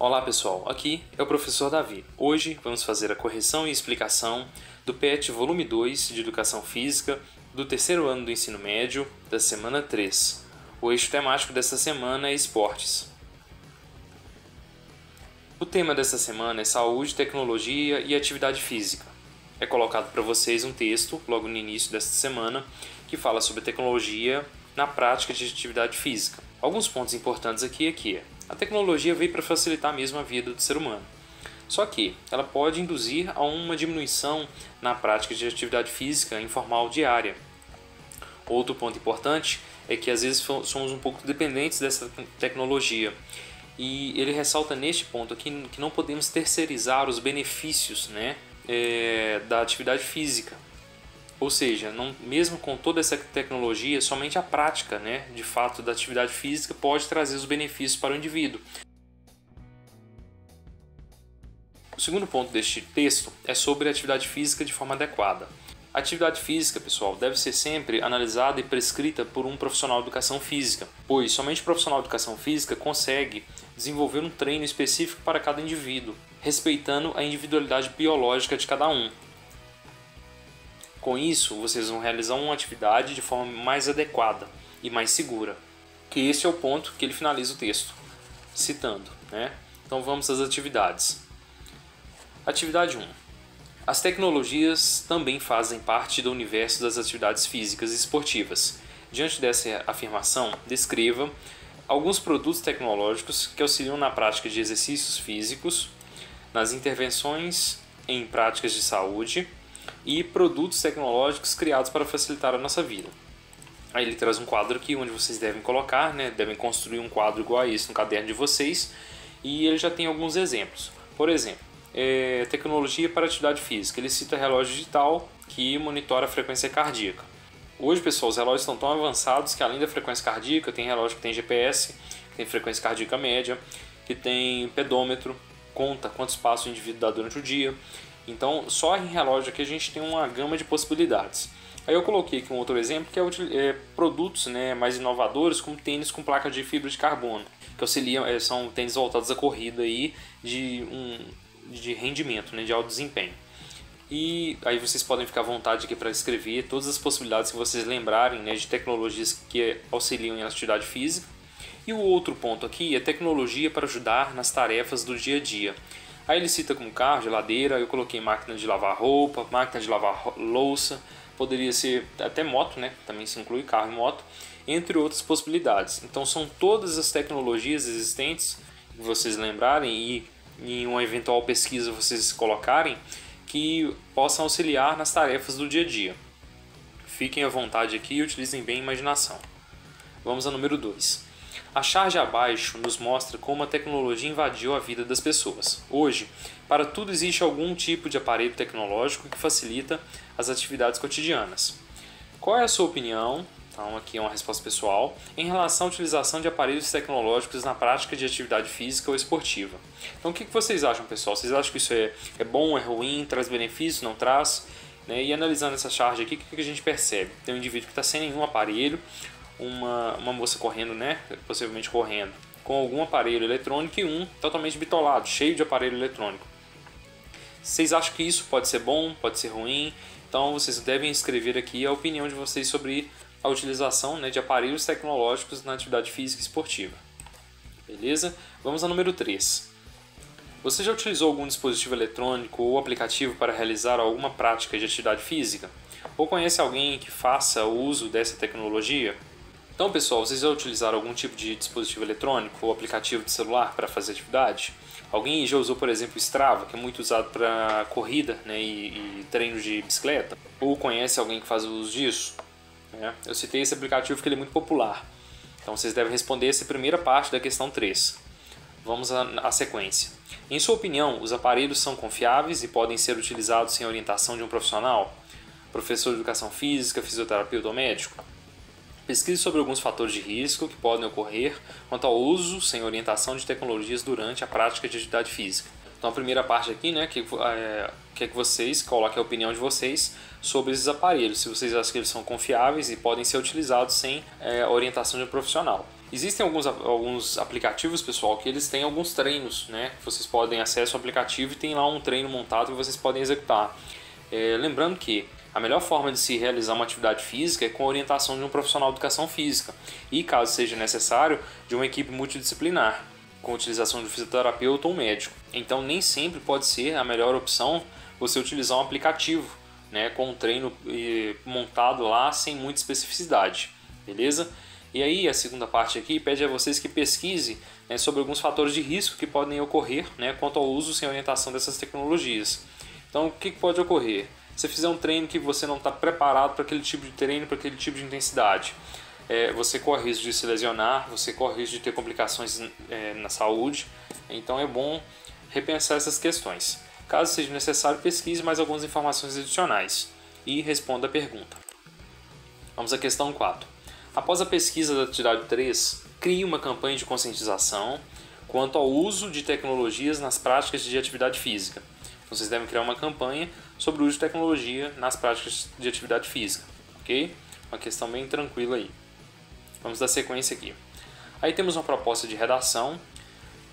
Olá pessoal, aqui é o professor Davi. Hoje vamos fazer a correção e explicação do PET Volume 2 de Educação Física do terceiro ano do ensino médio da semana 3. O eixo temático dessa semana é esportes. O tema dessa semana é saúde, tecnologia e atividade física. É colocado para vocês um texto, logo no início desta semana, que fala sobre tecnologia na prática de atividade física. Alguns pontos importantes aqui é que a tecnologia veio para facilitar mesmo a vida do ser humano. Só que ela pode induzir a uma diminuição na prática de atividade física informal diária. Outro ponto importante é que às vezes somos um pouco dependentes dessa tecnologia. E ele ressalta neste ponto aqui que não podemos terceirizar os benefícios, da atividade física. Ou seja, mesmo com toda essa tecnologia, somente a prática, de fato, da atividade física pode trazer os benefícios para o indivíduo. O segundo ponto deste texto é sobre a atividade física de forma adequada. A atividade física, pessoal, deve ser sempre analisada e prescrita por um profissional de educação física, pois somente o profissional de educação física consegue desenvolver um treino específico para cada indivíduo, respeitando a individualidade biológica de cada um. Com isso, vocês vão realizar uma atividade de forma mais adequada e mais segura. Que esse é o ponto que ele finaliza o texto, citando. Então vamos às atividades. Atividade 1. As tecnologias também fazem parte do universo das atividades físicas e esportivas. Diante dessa afirmação, descreva alguns produtos tecnológicos que auxiliam na prática de exercícios físicos, nas intervenções em práticas de saúde e produtos tecnológicos criados para facilitar a nossa vida. Aí ele traz um quadro aqui onde vocês devem colocar, devem construir um quadro igual a esse no caderno de vocês, e ele já tem alguns exemplos. Por exemplo, tecnologia para atividade física. Ele cita relógio digital que monitora a frequência cardíaca. Hoje, pessoal, os relógios estão tão avançados que além da frequência cardíaca, tem relógio que tem GPS, que tem frequência cardíaca média, que tem pedômetro, conta quantos passos o indivíduo dá durante o dia. Então, só em relógio aqui a gente tem uma gama de possibilidades. Aí eu coloquei aqui um outro exemplo, que é produtos mais inovadores, como tênis com placa de fibra de carbono, que auxiliam, são tênis voltados à corrida aí de rendimento, de alto desempenho. E aí vocês podem ficar à vontade aqui para escrever todas as possibilidades que vocês lembrarem de tecnologias que auxiliam em atividade física. E o outro ponto aqui é tecnologia para ajudar nas tarefas do dia a dia. Aí ele cita como carro, geladeira, eu coloquei máquina de lavar roupa, máquina de lavar louça, poderia ser até moto, também se inclui carro e moto, entre outras possibilidades. Então são todas as tecnologias existentes que vocês lembrarem e em uma eventual pesquisa vocês colocarem que possam auxiliar nas tarefas do dia a dia. Fiquem à vontade aqui e utilizem bem a imaginação. Vamos ao número 2. A charge abaixo nos mostra como a tecnologia invadiu a vida das pessoas. Hoje, para tudo existe algum tipo de aparelho tecnológico que facilita as atividades cotidianas. Qual é a sua opinião? Então, aqui é uma resposta pessoal, em relação à utilização de aparelhos tecnológicos na prática de atividade física ou esportiva. Então, o que vocês acham, pessoal? Vocês acham que isso é bom, é ruim, traz benefício, não traz? E analisando essa charge aqui, o que a gente percebe? Tem um indivíduo que está sem nenhum aparelho, uma moça correndo, possivelmente correndo, com algum aparelho eletrônico e um totalmente bitolado, cheio de aparelho eletrônico. Vocês acham que isso pode ser bom, pode ser ruim? Então vocês devem escrever aqui a opinião de vocês sobre a utilização de aparelhos tecnológicos na atividade física e esportiva. Beleza? Vamos ao número 3. Você já utilizou algum dispositivo eletrônico ou aplicativo para realizar alguma prática de atividade física? Ou conhece alguém que faça o uso dessa tecnologia? Então, pessoal, vocês já utilizaram algum tipo de dispositivo eletrônico ou aplicativo de celular para fazer atividade? Alguém já usou, por exemplo, o Strava, que é muito usado para corrida e treino de bicicleta? Ou conhece alguém que faz o uso disso? Eu citei esse aplicativo porque ele é muito popular. Então, vocês devem responder essa primeira parte da questão 3. Vamos à sequência. Em sua opinião, os aparelhos são confiáveis e podem ser utilizados sem orientação de um profissional? Professor de educação física, fisioterapeuta ou médico? Pesquise sobre alguns fatores de risco que podem ocorrer quanto ao uso sem orientação de tecnologias durante a prática de atividade física. Então a primeira parte aqui, quer que vocês coloquem a opinião de vocês sobre esses aparelhos, se vocês acham que eles são confiáveis e podem ser utilizados sem a orientação de um profissional. Existem alguns aplicativos, pessoal, que eles têm alguns treinos, né? Vocês podem acessar o aplicativo e tem lá um treino montado que vocês podem executar. Lembrando que a melhor forma de se realizar uma atividade física é com a orientação de um profissional de educação física e, caso seja necessário, de uma equipe multidisciplinar, com a utilização de um fisioterapeuta ou um médico. Então, nem sempre pode ser a melhor opção você utilizar um aplicativo, né, com um treino montado lá sem muita especificidade, beleza? E aí a segunda parte aqui pede a vocês que pesquisem, né, sobre alguns fatores de risco que podem ocorrer, né, quanto ao uso sem orientação dessas tecnologias. Então, o que pode ocorrer? Se você fizer um treino que você não está preparado para aquele tipo de treino, para aquele tipo de intensidade, você corre risco de se lesionar, você corre risco de ter complicações na saúde. Então é bom repensar essas questões. Caso seja necessário, pesquise mais algumas informações adicionais e responda a pergunta. Vamos à questão 4. Após a pesquisa da atividade 3, crie uma campanha de conscientização quanto ao uso de tecnologias nas práticas de atividade física. Então, vocês devem criar uma campanha sobre o uso de tecnologia nas práticas de atividade física, ok? Uma questão bem tranquila aí. Vamos dar sequência aqui. Aí temos uma proposta de redação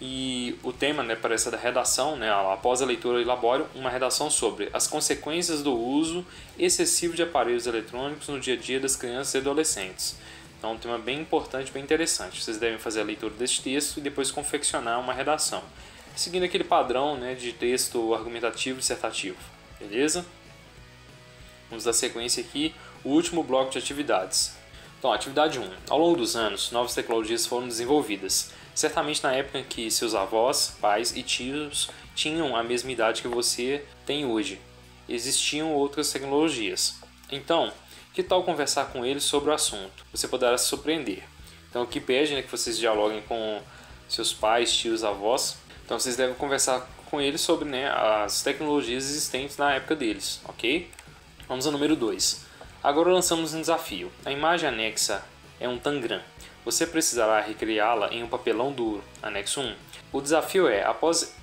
e o tema, né, para essa redação, né, após a leitura, elabore uma redação sobre as consequências do uso excessivo de aparelhos eletrônicos no dia a dia das crianças e adolescentes. Então, um tema bem importante, bem interessante. Vocês devem fazer a leitura deste texto e depois confeccionar uma redação, seguindo aquele padrão, né, de texto argumentativo e dissertativo, beleza? Vamos dar sequência aqui, o último bloco de atividades. Então, atividade 1. Ao longo dos anos, novas tecnologias foram desenvolvidas. Certamente na época em que seus avós, pais e tios tinham a mesma idade que você tem hoje, existiam outras tecnologias. Então, que tal conversar com eles sobre o assunto? Você poderá se surpreender. Então, aqui pede, né, que vocês dialoguem com seus pais, tios, avós. Então, vocês devem conversar com eles sobre, né, as tecnologias existentes na época deles, ok? Vamos ao número 2. Agora lançamos um desafio. A imagem anexa é um tangram. Você precisará recriá-la em um papelão duro, anexo 1. O desafio é, após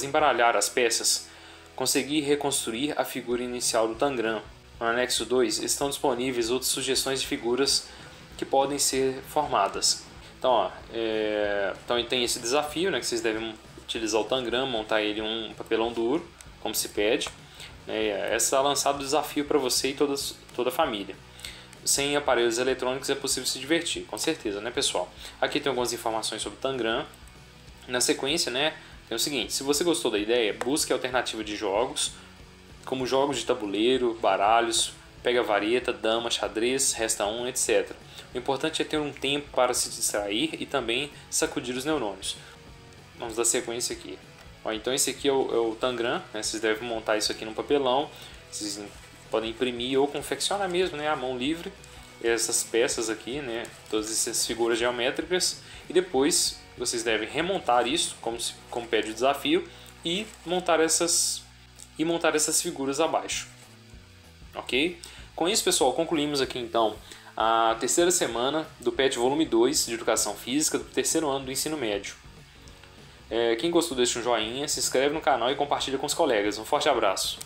embaralhar as peças, conseguir reconstruir a figura inicial do tangram. No anexo 2 estão disponíveis outras sugestões de figuras que podem ser formadas. Então, então tem esse desafio, né, que vocês devem utilizar o tangram, montar ele em um papelão duro, como se pede. Esse é lançado o desafio para você e toda a família. Sem aparelhos eletrônicos é possível se divertir, com certeza, né, pessoal? Aqui tem algumas informações sobre o tangram. Na sequência, né, tem o seguinte: se você gostou da ideia, busque a alternativa de jogos, como jogos de tabuleiro, baralhos, pega-vareta, dama, xadrez, resta 1, etc. O importante é ter um tempo para se distrair e também sacudir os neurônios. Vamos dar sequência aqui. Então esse aqui é o tangram, né? Vocês devem montar isso aqui no papelão. Vocês podem imprimir ou confeccionar mesmo, né, à mão livre essas peças aqui, né, todas essas figuras geométricas, e depois vocês devem remontar isso, como pede o desafio, e montar essas figuras abaixo, ok? Com isso, pessoal, concluímos aqui então a terceira semana do PET Volume 2 de Educação Física do terceiro ano do ensino médio. Quem gostou, deixa um joinha, se inscreve no canal e compartilha com os colegas. Um forte abraço!